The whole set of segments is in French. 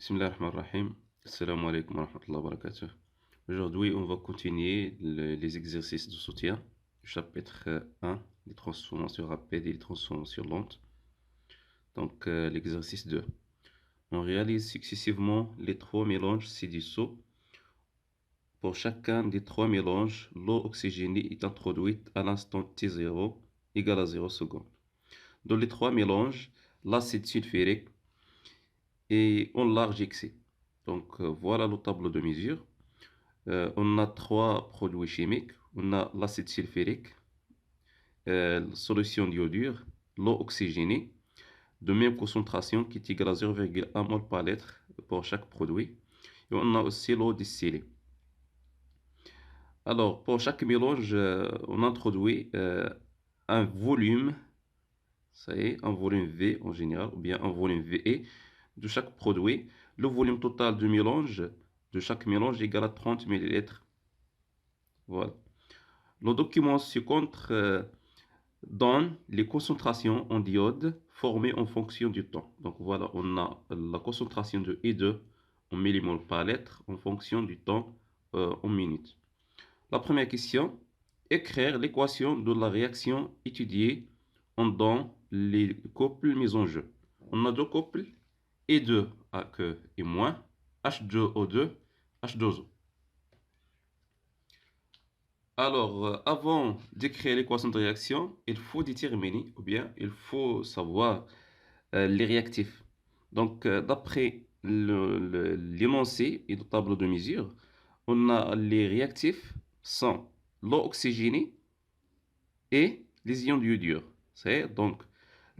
Bismillah ar-Rahman ar-Rahim. Assalamu alaikum wa rahmatullahi wa barakatuh. Aujourd'hui, on va continuer les exercices de soutien, chapitre 1, les transformations rapides et les transformations lentes. Donc, l'exercice 2. On réalise successivement les trois mélanges ci-dessous. Pour chacun des trois mélanges, l'eau oxygénée est introduite à l'instant t0 égale à 0 secondes. Dans les trois mélanges, l'acide sulfurique est en large excès. Donc voilà le tableau de mesure. On a trois produits chimiques. On a l'acide sulfurique, la solution d'iodure, l'eau oxygénée, de même concentration qui est égale à 0,1 mol par litre pour chaque produit. Et on a aussi l'eau distillée. Alors pour chaque mélange, on introduit un volume, ça y est, un volume V en général, ou bien un volume VE de chaque produit. Le volume total du mélange de chaque mélange est égal à 30 ml. Voilà. Le document ci-contre donne les concentrations en d'iode formées en fonction du temps. Donc voilà, on a la concentration de I2 en millimoles par litre en fonction du temps en minutes. La première question, écrire l'équation de la réaction étudiée en dans les couples mis en jeu. On a deux couples, I2 AQ et moins, H2O2, H2O. Alors, avant d'écrire l'équation de réaction, il faut déterminer, ou bien il faut savoir les réactifs. Donc, d'après l'énoncé et le tableau de mesure, on a les réactifs sont l'eau oxygénée et les ions d'iodure. C'est donc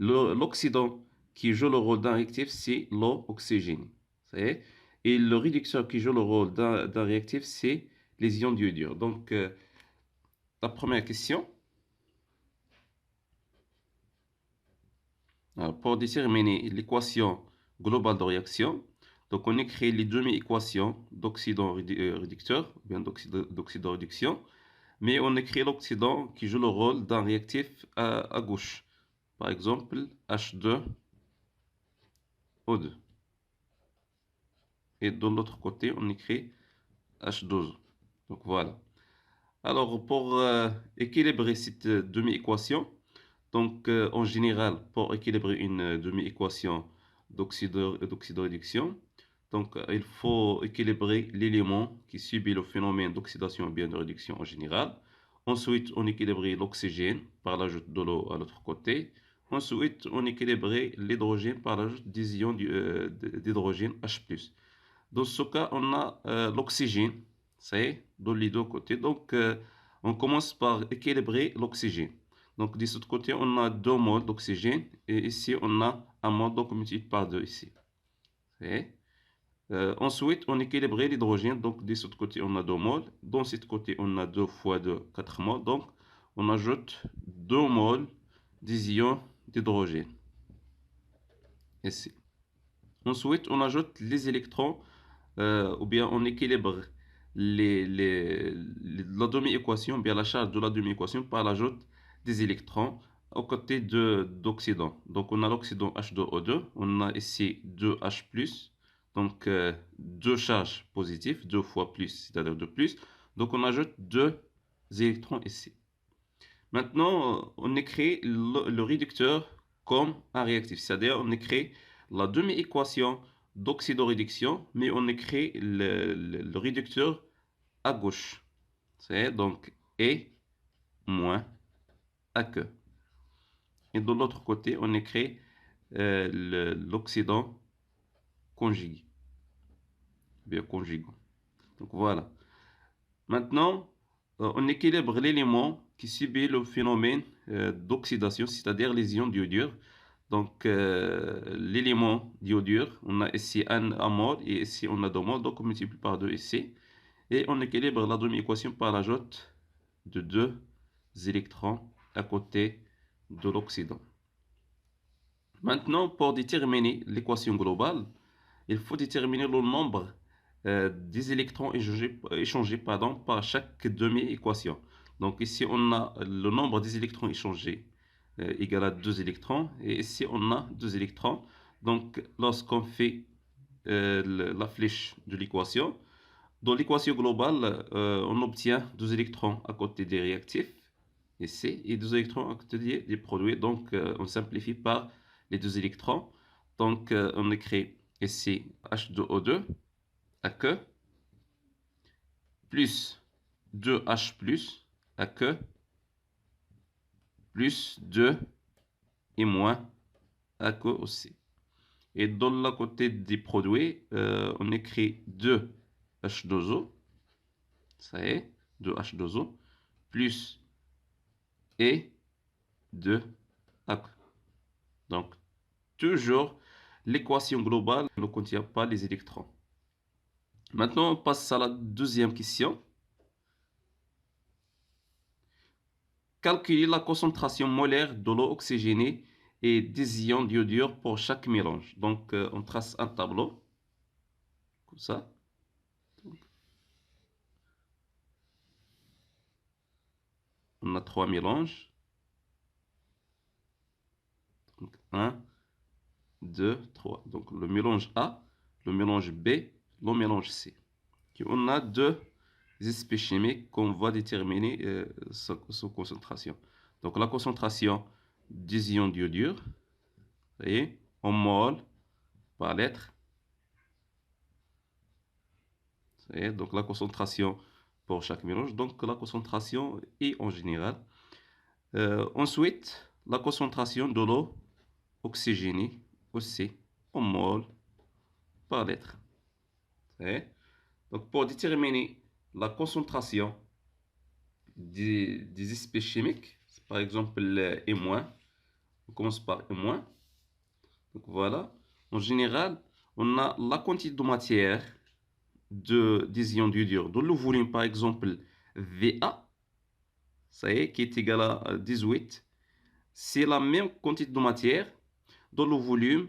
l'oxydant qui joue le rôle d'un réactif, c'est l'eau oxygénée. Et le réducteur qui joue le rôle d'un réactif, c'est les ions d'iodure. Donc, la première question. Alors, pour déterminer l'équation globale de réaction, donc on écrit les demi-équations d'oxydant réducteur, ou bien d'oxydant réduction, mais on écrit l'oxydant qui joue le rôle d'un réactif à gauche. Par exemple, H2O2. Et de l'autre côté, on écrit H2O. Donc voilà. Alors, pour équilibrer cette demi-équation, donc en général, pour équilibrer une demi-équation d'oxydoréduction, donc il faut équilibrer l'élément qui subit le phénomène d'oxydation ou bien de réduction en général. Ensuite, on équilibrait l'oxygène par l'ajout de l'eau à l'autre côté. Ensuite, on équilibrait l'hydrogène par l'ajout des ions d'hydrogène H+. Dans ce cas, on a l'oxygène, c'est dans les deux côtés. Donc, on commence par équilibrer l'oxygène. Donc, de ce côté, on a 2 moles d'oxygène et ici, on a 1 mol, donc on multiplie par 2 ici. Ensuite, on équilibre l'hydrogène. Donc, de ce côté, on a 2 moles. Dans ce côté, on a 2 fois 2, 4 moles. Donc, on ajoute 2 moles des ions d'hydrogène ici. Ensuite, on ajoute les électrons ou bien on équilibre la demi-équation, bien la charge de la demi-équation par l'ajout des électrons aux côtés d'oxydant. Donc on a l'oxydant H2O2, on a ici 2H+, donc deux charges positives, 2 fois plus, c'est-à-dire 2 plus. Donc on ajoute 2 électrons ici. Maintenant, on écrit le réducteur comme un réactif, c'est-à-dire on écrit la demi-équation d'oxydoréduction, mais on écrit le réducteur à gauche. C'est donc E moins AQ. Et de l'autre côté, on écrit l'oxydant conjugué. Bien conjugué. Donc voilà. Maintenant, on équilibre l'élément qui subit le phénomène d'oxydation, c'est-à-dire les ions d'iodure. Donc, l'élément d'iodure, on a ici un mol et ici on a 2 moles, donc on multiplie par 2 ici. Et on équilibre la demi-équation par l'ajout de 2 électrons à côté de l'oxydant. Maintenant, pour déterminer l'équation globale, il faut déterminer le nombre des électrons échangés par chaque demi-équation. Donc ici, on a le nombre des électrons échangés égal à 2 électrons. Et ici, on a 2 électrons. Donc, lorsqu'on fait la flèche de l'équation. Dans l'équation globale, on obtient 2 électrons à côté des réactifs, ici, et 2 électrons à côté des produits. Donc, on simplifie par les 2 électrons. Donc, on écrit ici H2O2 à que plus 2H plus à que plus 2 et moins à que aussi. Et dans le côté des produits, on écrit 2H2O, ça y est, 2H2O, plus et 2 que. Donc, toujours, l'équation globale ne contient pas les électrons. Maintenant, on passe à la deuxième question. Calculer la concentration molaire de l'eau oxygénée et des ions d'iodure pour chaque mélange. Donc, on trace un tableau, comme ça. On a 3 mélanges. Donc, 1, 2, 3. Donc, le mélange A, le mélange B, le mélange C. Et on a 2 espèces chimiques qu'on va déterminer sa concentration. Donc, la concentration des ions d'iodure, vous voyez, en mol par lettre. Donc la concentration pour chaque mélange, donc la concentration est en général. Ensuite, la concentration de l'eau oxygénée aussi en mol par litre. Donc pour déterminer la concentration des espèces chimiques, par exemple E-, on commence par E-. Donc voilà, en général, on a la quantité de matière des ions d'iodure dans le volume, par exemple Va, ça y est, qui est égal à 18. C'est la même quantité de matière dans le volume,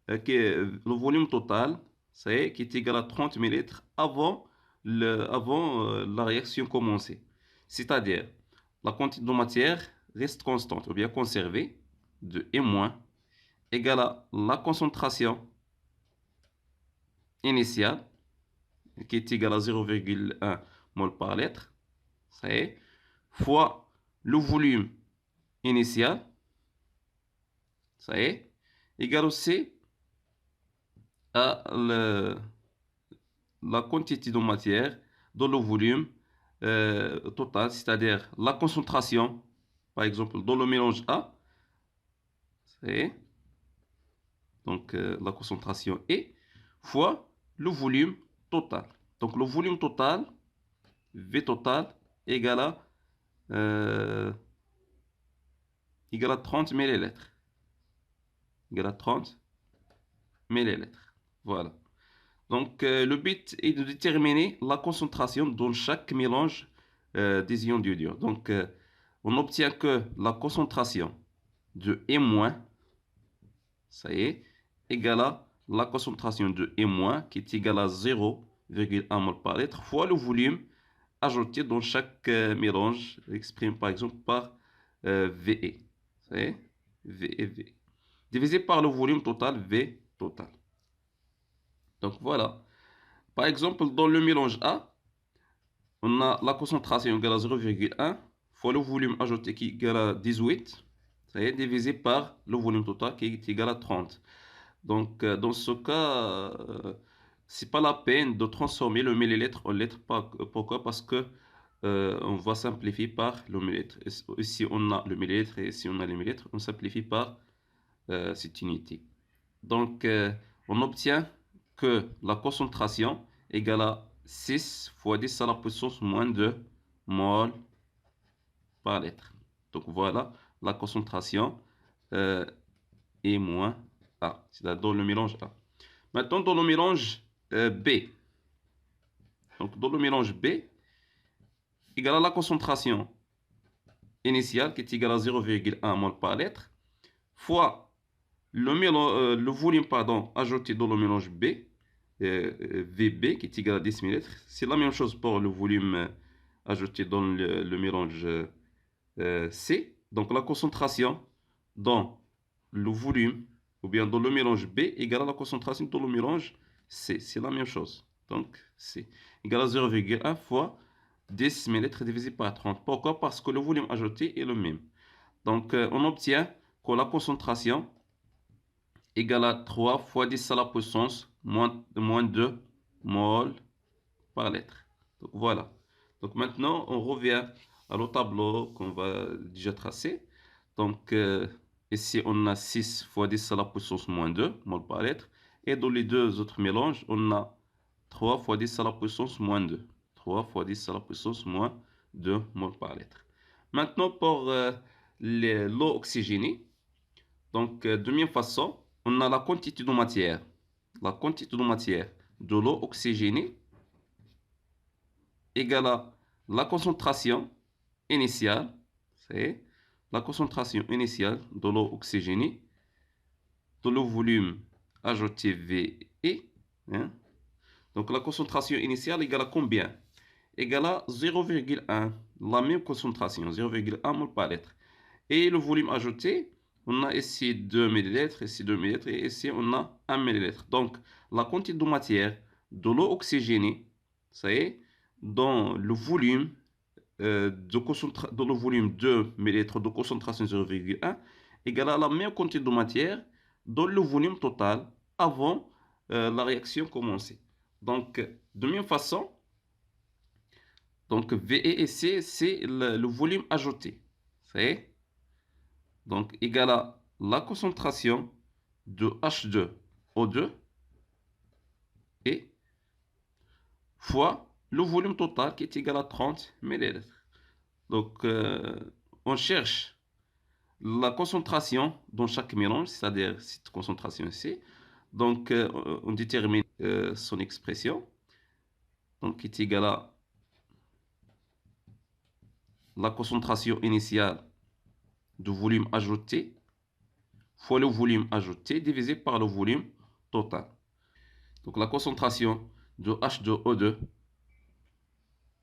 le volume total, ça y est, qui est égal à 30 millilitres avant la réaction commencée. C'est-à-dire, la quantité de matière reste constante ou bien conservée de E- égale à la concentration initiale, qui est égal à 0,1 mol par litre, ça y est, fois le volume initial, ça y est, égal aussi à la quantité de matière dans le volume total, c'est-à-dire la concentration, par exemple, dans le mélange A, ça y est, donc la concentration E, fois le volume total. Donc le volume total, V total, égale à 30 millilitres. Égale à 30 millilitres. Voilà. Donc, le but est de déterminer la concentration dans chaque mélange des ions d'iodure. Donc, on obtient que la concentration de E-, ça y est, égale à la concentration de E-, qui est égale à 0,1 mol par litre, fois le volume ajouté dans chaque mélange, exprimé par exemple par VE. Ça y est, VE. Divisé par le volume total, V total. Donc voilà. Par exemple, dans le mélange A, on a la concentration égale à 0,1 fois le volume ajouté qui est égal à 18, ça y est, divisé par le volume total qui est égal à 30. Donc, dans ce cas, c'est pas la peine de transformer le millilitre en litre. Pourquoi? Parce que on va simplifier par le millilitre. Ici, on a le millilitre et ici, on a le millilitre. On simplifie par cette unité. Donc, on obtient que la concentration égale à 6 fois 10 à la puissance moins 2 mol par litre. Donc, voilà la concentration est moins A, c'est-à-dire dans le mélange A. Maintenant, dans le mélange B. Donc, dans le mélange B, égale à la concentration initiale qui est égale à 0,1 mol par litre fois le volume ajouté dans le mélange B, VB, qui est égal à 10 millilitres. C'est la même chose pour le volume ajouté dans le mélange C. Donc la concentration dans le volume, ou bien dans le mélange B, égale à la concentration dans le mélange C. C'est la même chose. Donc, C égale à 0,1 fois 10 millilitres divisé par 30. Pourquoi? Parce que le volume ajouté est le même. Donc, on obtient que la concentration égale à 3 fois 10 à la puissance moins 2 mol par litre. Donc, voilà. Donc, maintenant, on revient à le tableau qu'on va déjà tracer. Donc, ici, on a 6 fois 10 à la puissance moins 2 mol par litre. Et dans les deux autres mélanges, on a 3 fois 10 à la puissance moins 2. 3 fois 10 à la puissance moins 2 mol par litre. Maintenant, pour l'eau oxygénée, donc de même façon, on a la quantité de matière. La quantité de matière de l'eau oxygénée égale à la concentration initiale, c'est la concentration initiale de l'eau oxygénée, de le volume ajouté VE. Hein? Donc la concentration initiale égale à combien? Égale à 0,1, la même concentration, 0,1 mol par litre. Et le volume ajouté, on a ici 2 ml, ici 2 ml, et ici on a 1 ml. Donc la quantité de matière de l'eau oxygénée, ça y est, dans le volume dans le volume 2 ml de concentration 0,1 égale à la même quantité de matière dans le volume total avant la réaction commencée. Donc, de même façon, donc VE et C, c'est le volume ajouté. C'est donc égal à la concentration de H2O2 et fois le volume total qui est égal à 30 ml. Donc, on cherche la concentration dans chaque mélange, c'est-à-dire cette concentration ici. Donc, on détermine son expression, donc qui est égale à la concentration initiale du volume ajouté fois le volume ajouté divisé par le volume total. Donc, la concentration de H2O2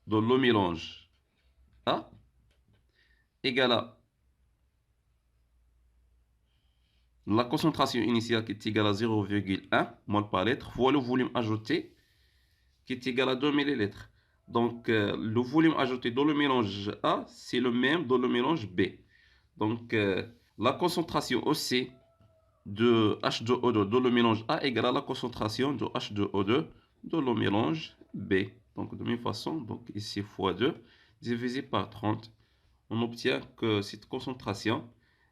dans le mélange A égale à la concentration initiale qui est égale à 0,1 mol par litre fois le volume ajouté qui est égal à 2 ml. Donc, le volume ajouté dans le mélange A, c'est le même dans le mélange B. Donc, la concentration aussi de H2O2 dans le mélange A égale à la concentration de H2O2 dans le mélange B. Donc, de la même façon, donc ici fois 2 divisé par 30, on obtient que cette concentration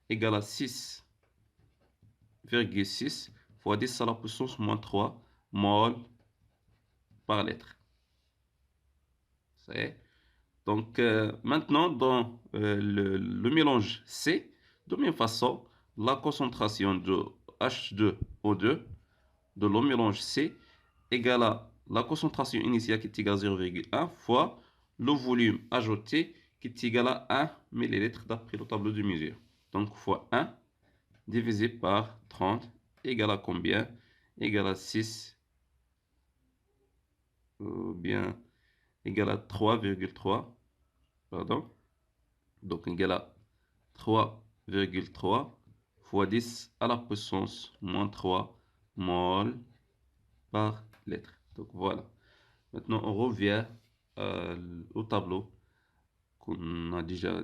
égale à 6,6 fois 10 à la puissance moins 3 mol par litre. Donc, maintenant, dans le mélange C, de la même façon, la concentration de H2O2 de le mélange C égale à la concentration initiale qui est égale à 0,1 fois le volume ajouté qui est égal à 1 ml d'après le tableau de mesure. Donc, fois 1 divisé par 30 égale à combien? Égale à 6, bien, égale à 3,3. Pardon. Donc, égal à 3,3 fois 10 à la puissance moins 3 mol par litre. Donc, voilà. Maintenant, on revient au tableau qu'on a déjà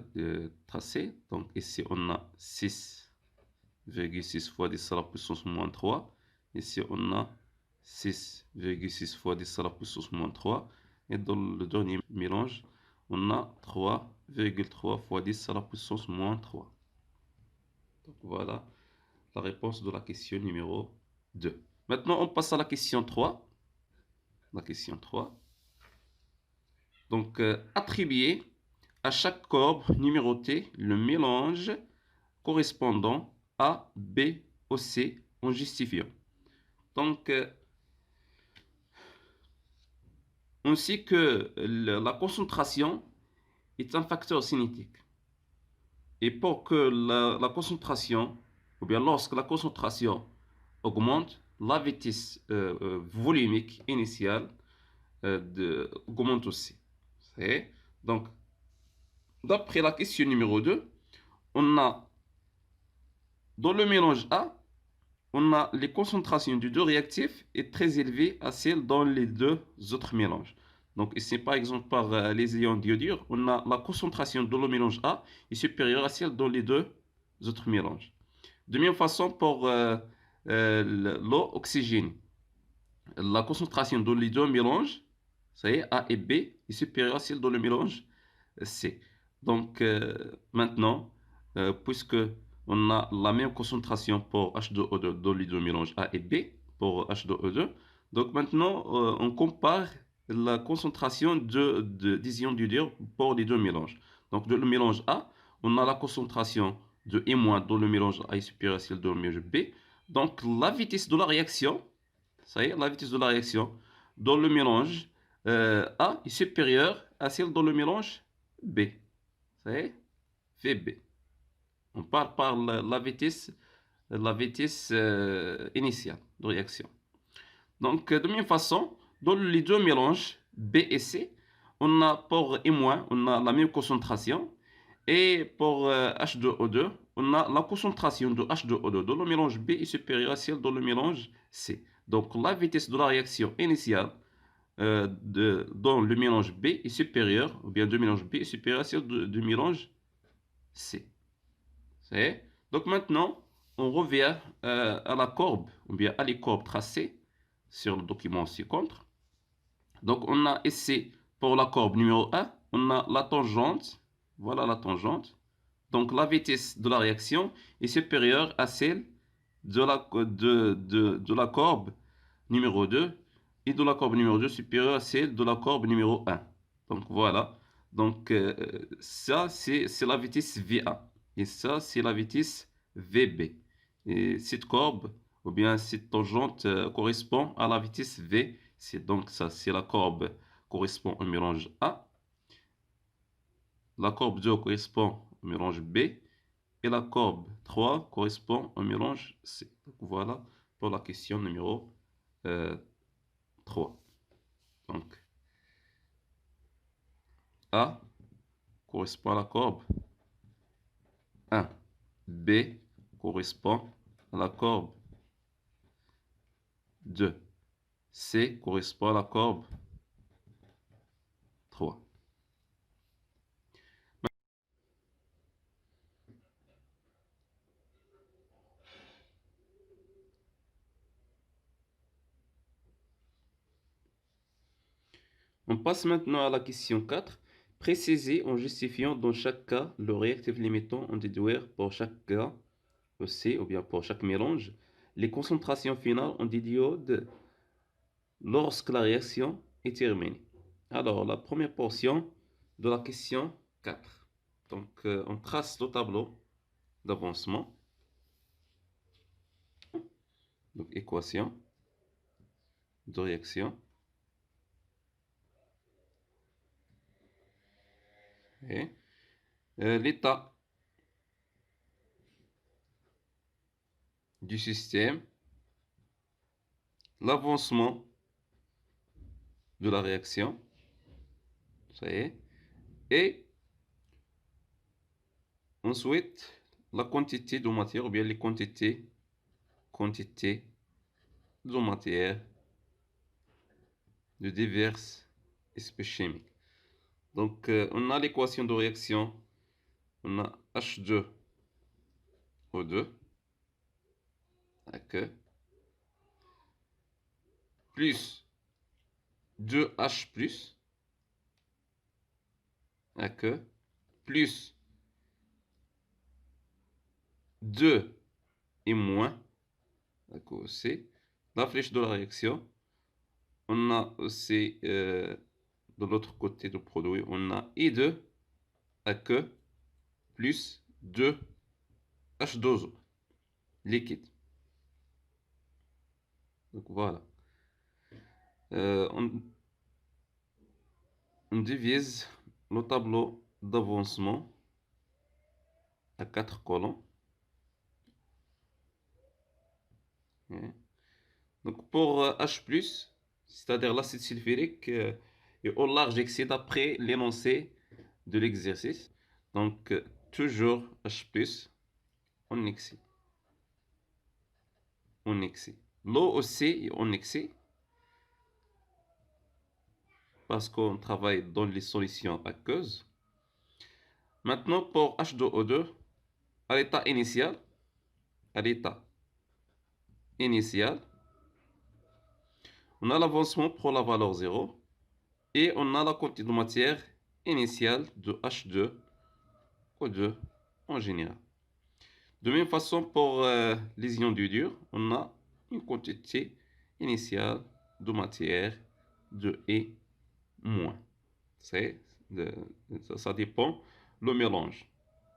tracé. Donc, ici, on a 6,6 fois 10 à la puissance moins 3. Ici, on a 6,6 fois 10 à la puissance moins 3. Et dans le dernier mélange, on a 3,3 fois 10 à la puissance moins 3. Donc voilà la réponse de la question numéro 2. Maintenant, on passe à la question 3. La question 3. Donc, attribuer à chaque courbe numérotée le mélange correspondant à B ou C en justifiant. Donc, on sait que la concentration est un facteur cinétique. Et pour que la concentration, ou bien lorsque la concentration augmente, la vitesse volumique initiale augmente aussi. Donc, d'après la question numéro 2, on a dans le mélange A, on a les concentrations du deux réactifs est très élevée à celle dans les deux autres mélanges. Donc ici, par exemple, par les ions d'iodure, on a la concentration dans le mélange A est supérieure à celle dans les deux autres mélanges. De même façon pour l'eau oxygène. La concentration dans les deux mélanges, ça y est, A et B, est supérieure à celle dans le mélange C. Donc maintenant, puisque on a la même concentration pour H2O2 dans les deux mélanges A et B, pour H2O2, donc maintenant on compare la concentration des ions d'hydrogène pour les deux mélanges. Donc dans le mélange A, on a la concentration de E- dans le mélange A est supérieure à celle dans le mélange B. Donc la vitesse de la réaction, ça y est, la vitesse de la réaction dans le mélange A est supérieure à celle dans le mélange B. Ça y est, VB. On parle par la vitesse initiale de réaction. Donc, de même façon, dans les deux mélanges B et C, on a pour E-, on a la même concentration. Et pour H2O2, on a la concentration de H2O2 dans le mélange B est supérieure à celle dans le mélange C. Donc, la vitesse de la réaction initiale dans le mélange B est supérieure, ou bien de mélange B est supérieure à celle du mélange C. Donc maintenant, on revient à la courbe, ou bien à les courbes tracées sur le document ci-contre. Donc on a ici, pour la courbe numéro 1, on a la tangente, voilà la tangente. Donc la vitesse de la réaction est supérieure à celle de la courbe numéro 2, et de la courbe numéro 2 supérieure à celle de la courbe numéro 1. Donc voilà. Donc ça, c'est la vitesse VA. Et ça, c'est la vitesse VB. Et cette courbe, ou bien cette tangente, correspond à la vitesse V. Donc ça, c'est la courbe correspond au mélange A. La courbe 2 correspond au mélange B. Et la courbe 3 correspond au mélange C. Donc voilà pour la question numéro 3. Donc A correspond à la courbe 1. B correspond à la courbe 2. C correspond à la courbe 3. On passe maintenant à la question 4. Précisez en justifiant dans chaque cas le réactif limitant en déduire pour chaque cas, C, ou bien pour chaque mélange, les concentrations finales en diode lorsque la réaction est terminée. Alors, la première portion de la question 4. Donc, on trace le tableau d'avancement. Donc, équation de réaction. Et l'état du système, l'avancement de la réaction, ça y est, et ensuite la quantité de matière, ou bien les quantités de matière de diverses espèces chimiques. Donc, on a l'équation de réaction, on a H2O2, plus 2H+, plus 2 et moins, c'est la flèche de la réaction. On a aussi, de l'autre côté du produit, on a I2 plus 2H2O liquide. Donc voilà. On divise le tableau d'avancement à 4 colonnes. Donc pour H+, c'est-à-dire l'acide sulfurique, est au large excès d'après l'énoncé de l'exercice. Donc toujours H+, en excès. en excès. L'eau aussi est en excès parce qu'on travaille dans les solutions aqueuses. Maintenant, pour H2O2, à l'état initial, on a l'avancement pour la valeur 0 et on a la quantité de matière initiale de H2O2 en général. De même façon, pour les ions du dur, on a une quantité initiale de matière de E-. Ça dépend le mélange.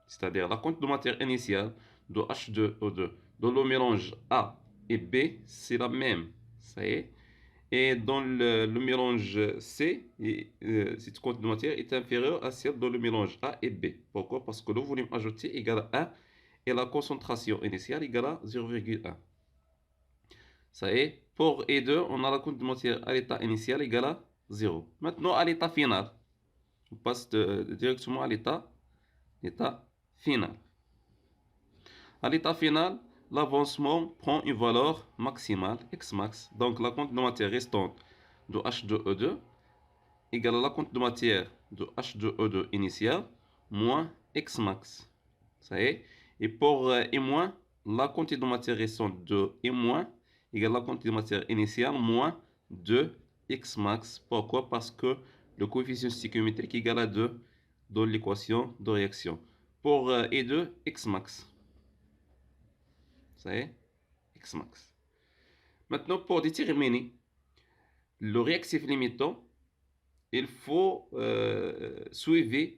C'est-à-dire la quantité de matière initiale de H2O2 dans le mélange A et B, c'est la même. Ça y est. Et dans le mélange C, cette quantité de matière est inférieure à celle dans le mélange A et B. Pourquoi? Parce que le volume ajouté égale à 1 et la concentration initiale égale à 0,1. Ça y est. Pour E2, on a la quantité de matière à l'état initial égale à 0. Maintenant, à l'état final, on passe directement à l'état final. À l'état final, l'avancement prend une valeur maximale, Xmax. Donc la quantité de matière restante de H2O2 égale à la quantité de matière de H2O2 initial moins Xmax. Ça y est. Et pour E-, la quantité de matière restante de E- égale à la quantité de matière initiale moins 2 Xmax. Pourquoi? Parce que le coefficient stéchiométrique égale à 2 dans l'équation de réaction. Pour E2, Xmax. Ça y est, Xmax. Maintenant, pour déterminer le réactif limitant, il faut suivre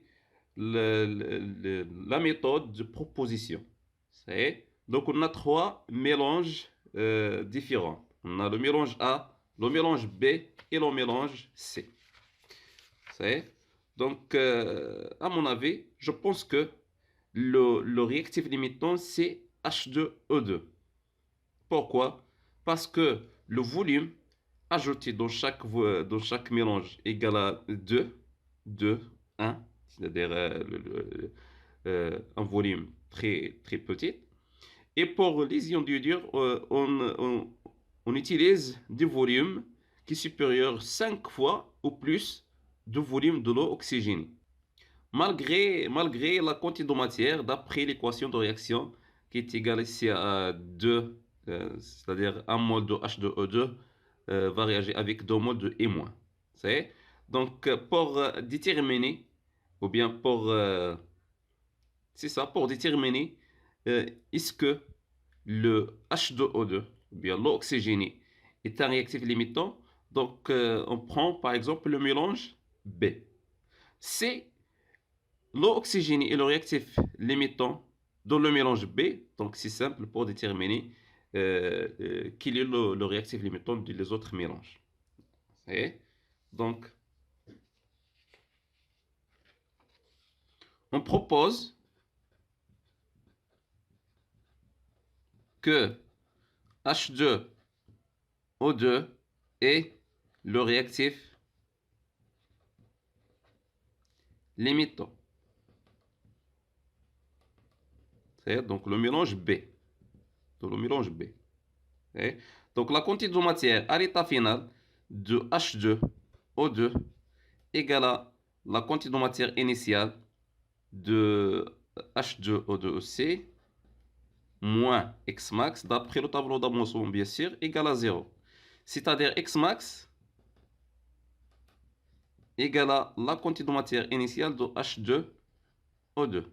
la méthode de proposition. Ça y est. Donc, on a trois mélanges différents. On a le mélange A, le mélange B et le mélange C. Ça y est. Donc, à mon avis, je pense que le réactif limitant, c'est H2O2. Pourquoi? Parce que le volume ajouté dans chaque mélange égale à 2, 1, c'est-à-dire un volume très, très petit. Et pour les ions du dur, on utilise des volumes qui sont supérieurs 5 fois ou plus du volume de l'eau oxygénée. Malgré la quantité de matière, d'après l'équation de réaction qui est égale ici à 2, c'est-à-dire 1 mol de H2O2 va réagir avec 2 mols de E-. C'est donc pour déterminer, ou bien pour déterminer est-ce que le H2O2, ou bien l'eau oxygénée, est un réactif limitant. Donc on prend par exemple le mélange B. C'est l'eau oxygénée est le réactif limitant dans le mélange B. Donc c'est simple pour déterminer quel est le réactif limitant des autres mélanges. Et donc on propose que H2O2 est le réactif limitant. C'est donc le mélange B. Dans le mélange B. Et donc la quantité de matière à l'état final de H2O2 égale à la quantité de matière initiale de H2O2C moins Xmax, d'après le tableau d'avancement bien sûr, égale à 0. C'est-à-dire Xmax égale à la quantité de matière initiale de H2O2.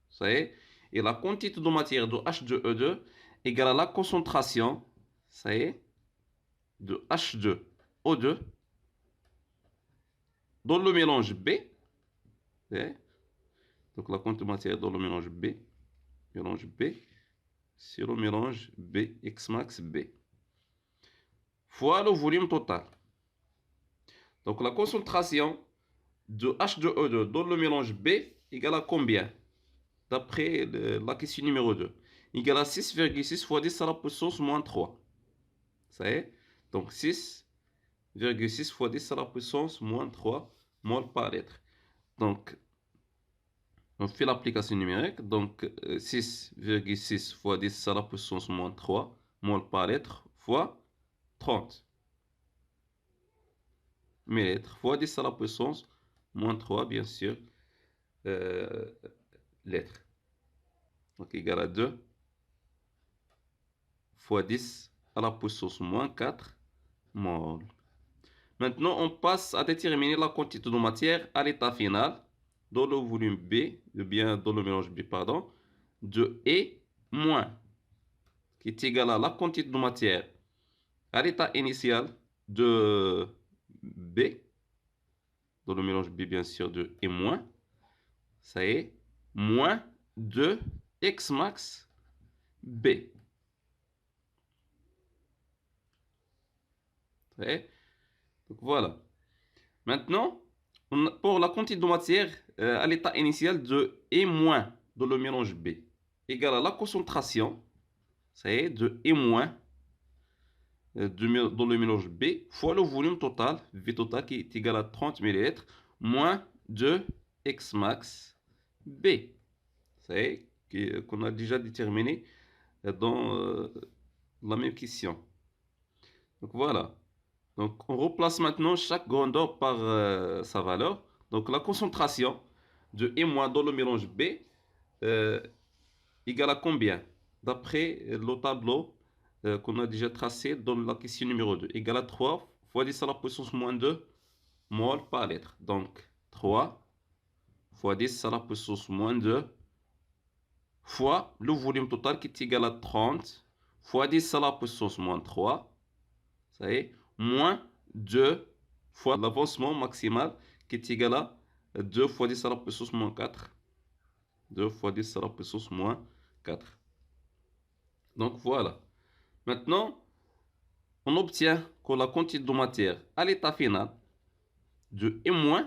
Ça y est. Et la quantité de matière de H2O2 égale à la concentration, ça y est, de H2O2 dans le mélange B. Donc la quantité de matière dans le mélange B, c'est le mélange B, Xmax B, fois le volume total. Donc la concentration de H2O2 dans le mélange B égale à combien? D'après la question numéro 2. Égale à 6,6 fois 10 à la puissance moins 3. Ça y est. Donc 6,6 fois 10 à la puissance moins 3 mol par litre. Donc on fait l'application numérique. Donc 6,6 fois 10 à la puissance moins 3 mol par litre fois 30 millilitres fois 10 à la puissance moins 3, bien sûr, litres. Donc égal à 2 fois 10 à la puissance moins 4 mol. Maintenant, on passe à déterminer la quantité de matière à l'état final dans le volume B, ou bien dans le mélange B, pardon, de E moins, qui est égal à la quantité de matière à l'état initial de B, dans le mélange B, bien sûr, de E moins, ça est, moins de X max B. Ça est, donc voilà. Maintenant, pour la quantité de matière à l'état initial de E- dans le mélange B égale à la concentration, ça est, de E- dans le mélange B fois le volume total, V total qui est égal à 30 ml, moins de X max B. Ça est, qu'on a déjà déterminé dans la même question. Donc voilà. Donc, on replace maintenant chaque grandeur par sa valeur. Donc, la concentration de E- dans le mélange B égale à combien? D'après le tableau qu'on a déjà tracé dans la question numéro 2. Égale à 3 fois 10 à la puissance moins 2 mol par litre. Donc, 3 fois 10 à la puissance moins 2 fois le volume total qui est égal à 30 fois 10 à la puissance moins 3. Ça y est, moins 2 fois l'avancement maximal qui est égal à 2 fois 10 à la puissance moins 4. 2 fois 10 à la puissance moins 4. Donc voilà. Maintenant, on obtient que la quantité de matière à l'état final de E-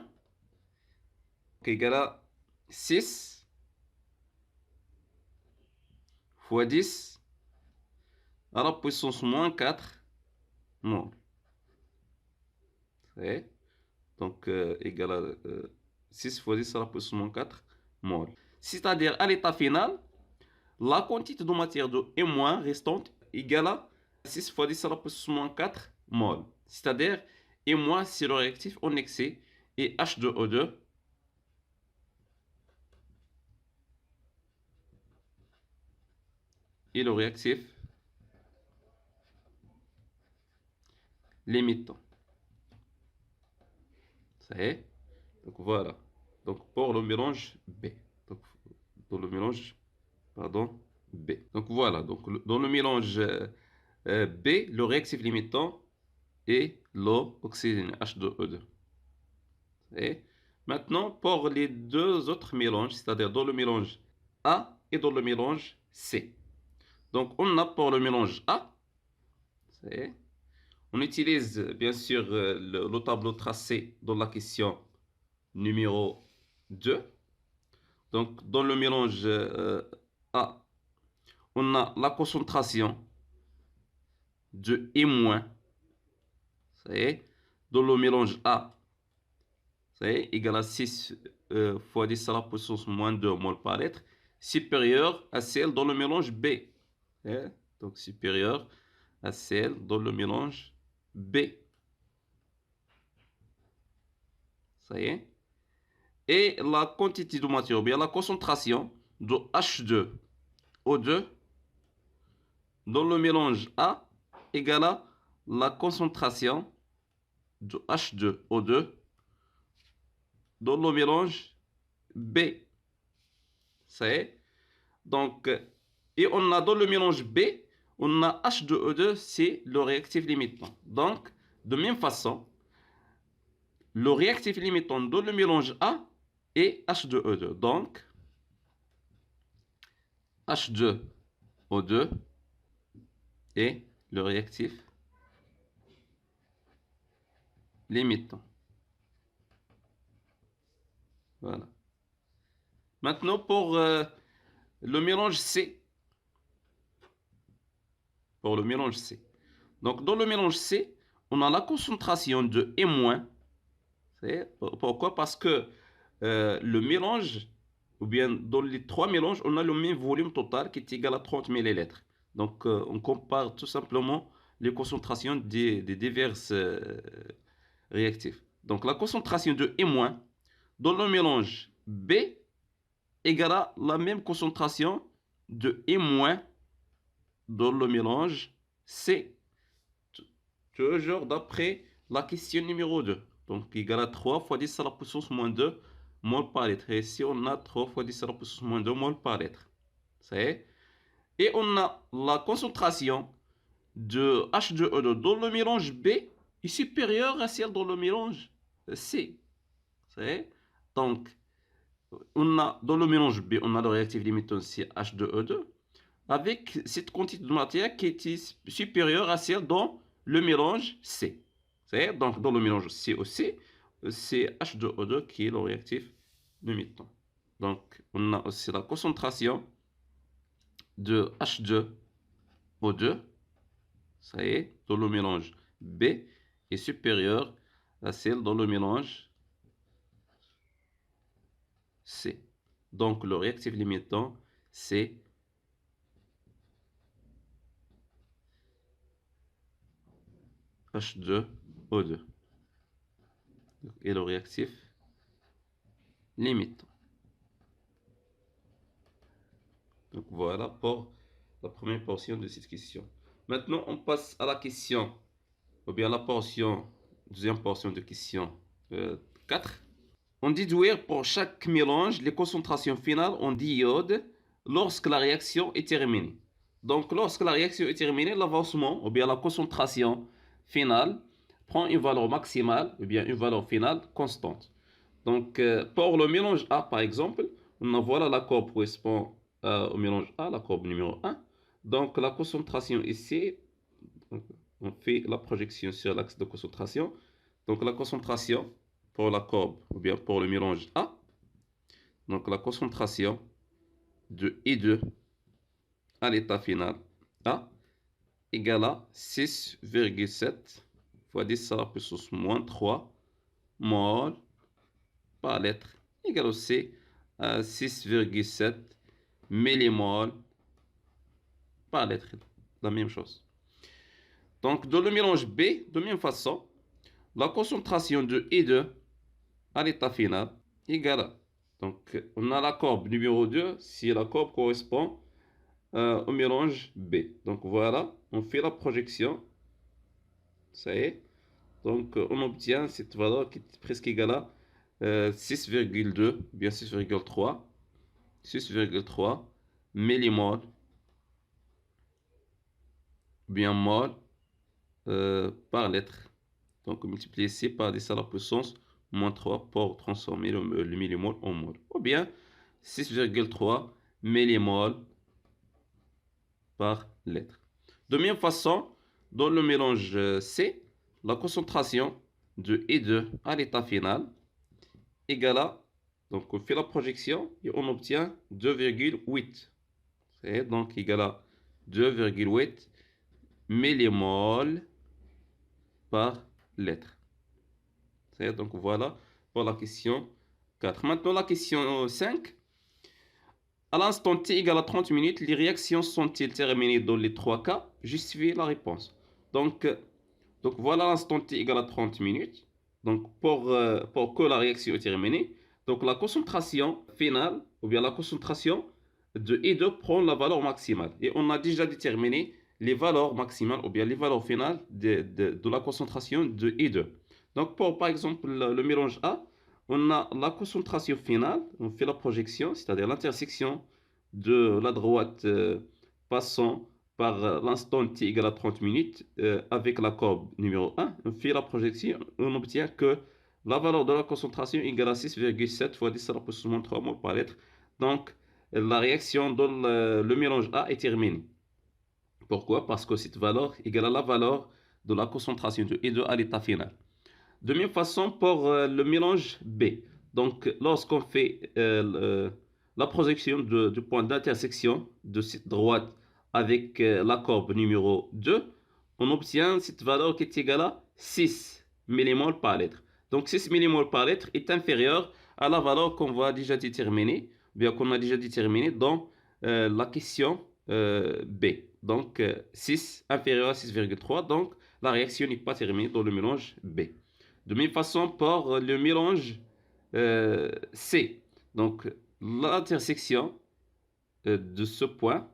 qui est égal à 6 fois 10 à la puissance moins 4 mol. Donc égal à 6 fois 10 à la puissance moins 4 mol. C'est-à-dire à l'état final, la quantité de matière de E- restante égale à 6 fois 10 à la puissance moins 4 mol. C'est-à-dire E- c'est le réactif en excès et H2O2 est le réactif limitant. Ça y est. Donc voilà. Donc pour le mélange B. Donc dans le mélange, pardon, B. Donc voilà. Donc dans le mélange B, le réactif limitant est l'oxygène H2O2. Et maintenant, pour les deux autres mélanges, c'est-à-dire dans le mélange A et dans le mélange C. Donc, on a pour le mélange A, on utilise bien sûr le tableau tracé dans la question numéro 2. Donc, dans le mélange A, on a la concentration de E-. Dans le mélange A, c'est égal à 6 fois 10 à la puissance moins 2 mol par litre, supérieure à celle dans le mélange B. Donc supérieure à celle dans le mélange B. Ça y est. Et la quantité de matière, ou bien la concentration de H2O2 dans le mélange A égale à la concentration de H2O2 dans le mélange B. Ça y est. Donc, et on a dans le mélange B, on a H2O2, c'est le réactif limitant. Donc, de même façon, le réactif limitant dans le mélange A est H2O2. Donc, H2O2 est le réactif limitant. Voilà. Maintenant, pour le mélange C. Pour le mélange C. Donc, dans le mélange C, on a la concentration de E-. Pourquoi? Parce que le mélange, ou bien dans les trois mélanges, on a le même volume total qui est égal à 30 ml. Donc, on compare tout simplement les concentrations des divers réactifs. Donc, la concentration de E- dans le mélange B égale à la même concentration de E- dans le mélange C. Toujours d'après la question numéro 2. Donc, égal à 3 fois 10 à la puissance moins 2 mol par litre. Et ici, on a 3 fois 10 à la puissance moins 2 mol par litre. C'est. Et on a la concentration de H2O2 dans le mélange B est supérieure à celle dans le mélange C. C'est. Donc, on a, dans le mélange B, on a le réactif limitant c'est H2O2 avec cette quantité de matière qui est supérieure à celle dans le mélange C. C'est donc dans le mélange COC, c'est H2O2 qui est le réactif limitant. Donc on a aussi la concentration de H2O2, ça y est, dans le mélange B est supérieure à celle dans le mélange C. Donc le réactif limitant, c'est H2O2. Et le réactif limitant. Donc voilà pour la première portion de cette question. Maintenant, on passe à la question, ou bien la portion, deuxième portion de question 4. On déduire pour chaque mélange les concentrations finales en diode lorsque la réaction est terminée. Donc, lorsque la réaction est terminée, l'avancement, ou bien la concentration finale, prend une valeur maximale, ou bien une valeur finale constante. Donc, pour le mélange A, par exemple, on a voilà la courbe correspond au mélange A, la courbe numéro 1. Donc, la concentration ici, on fait la projection sur l'axe de concentration. Donc, la concentration pour la courbe, ou bien pour le mélange A. Donc, la concentration de I2 à l'état final A égale à 6,7 fois 10 à la puissance moins 3 mol par litre égale aussi à 6,7 millimoles par litre. La même chose. Donc, dans le mélange B, de même façon, la concentration de I2 à l'état final égale à. Donc, on a la courbe numéro 2, si la courbe correspond au mélange B. Donc, voilà, on fait la projection. Ça y est. Donc, on obtient cette valeur qui est presque égale à 6,2, bien 6,3 millimoles, bien mol par litre. Donc, multiplier ici par 10 à la puissance moins 3 pour transformer le millimole en mol. Ou bien 6,3 millimoles par litre. De même façon, dans le mélange C, la concentration de I2 à l'état final égale à, donc on fait la projection et on obtient 2,8. C'est donc égal à 2,8 millimoles par litre. Donc voilà pour la question 4. Maintenant la question 5. À l'instant t égale à 30 minutes, les réactions sont-elles terminées dans les 3 cas? Justifiez la réponse. Donc voilà l'instant t égale à 30 minutes. Donc pour que la réaction est terminée, donc la concentration finale, ou bien la concentration de I2 prend la valeur maximale. Et on a déjà déterminé les valeurs maximales, ou bien les valeurs finales de la concentration de I2. Donc pour par exemple le mélange A, on a la concentration finale, on fait la projection, c'est-à-dire l'intersection de la droite passant par l'instant t égale à 30 minutes avec la courbe numéro 1, on fait la projection, on obtient que la valeur de la concentration égale à 6,7 fois 10 à la puissance moins 3 mol par litre. Donc, la réaction dans le mélange A est terminée. Pourquoi? Parce que cette valeur égale à la valeur de la concentration de I2 à l'état final. De même façon pour le mélange B. Donc, lorsqu'on fait la projection du point d'intersection de cette droite avec la courbe numéro 2, on obtient cette valeur qui est égale à 6 millimoles par litre. Donc, 6 millimoles par litre est inférieur à la valeur qu'on va déjà déterminer, bien qu'on a déjà déterminé dans la question B. Donc 6 inférieur à 6,3. Donc la réaction n'est pas terminée dans le mélange B. De même façon pour le mélange C. Donc l'intersection de ce point,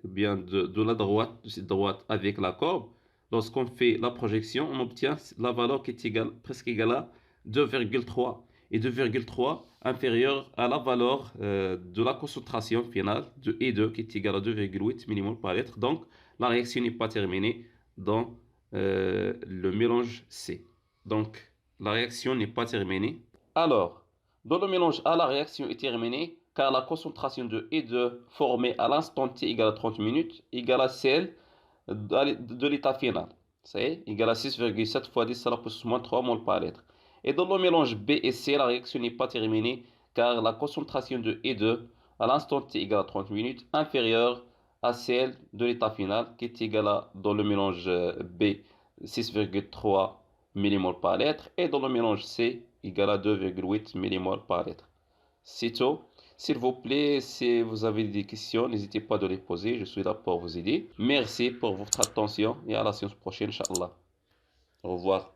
bien de la droite, de cette droite avec la courbe, lorsqu'on fait la projection, on obtient la valeur qui est égale, presque égale à 2,3. Et 2,3 inférieur à la valeur de la concentration finale de E2 qui est égale à 2,8 mmol par litre. Donc la réaction n'est pas terminée dans le mélange C. Donc la réaction n'est pas terminée. Alors, dans le mélange A, la réaction est terminée car la concentration de E2 formée à l'instant T égale à 30 minutes égale à celle de l'état final. C'est égal à 6,7 fois 10 à la puissance moins 3 mol par litre. Et dans le mélange B et C, la réaction n'est pas terminée car la concentration de E2 à l'instant T égale à 30 minutes inférieure à celle de l'état final qui est égale à, dans le mélange B, 6,3 mmol par litre et dans le mélange C égale à 2,8 mmol par litre. C'est tout. S'il vous plaît, si vous avez des questions, n'hésitez pas de les poser. Je suis là pour vous aider. Merci pour votre attention et à la séance prochaine, Inch'Allah. Au revoir.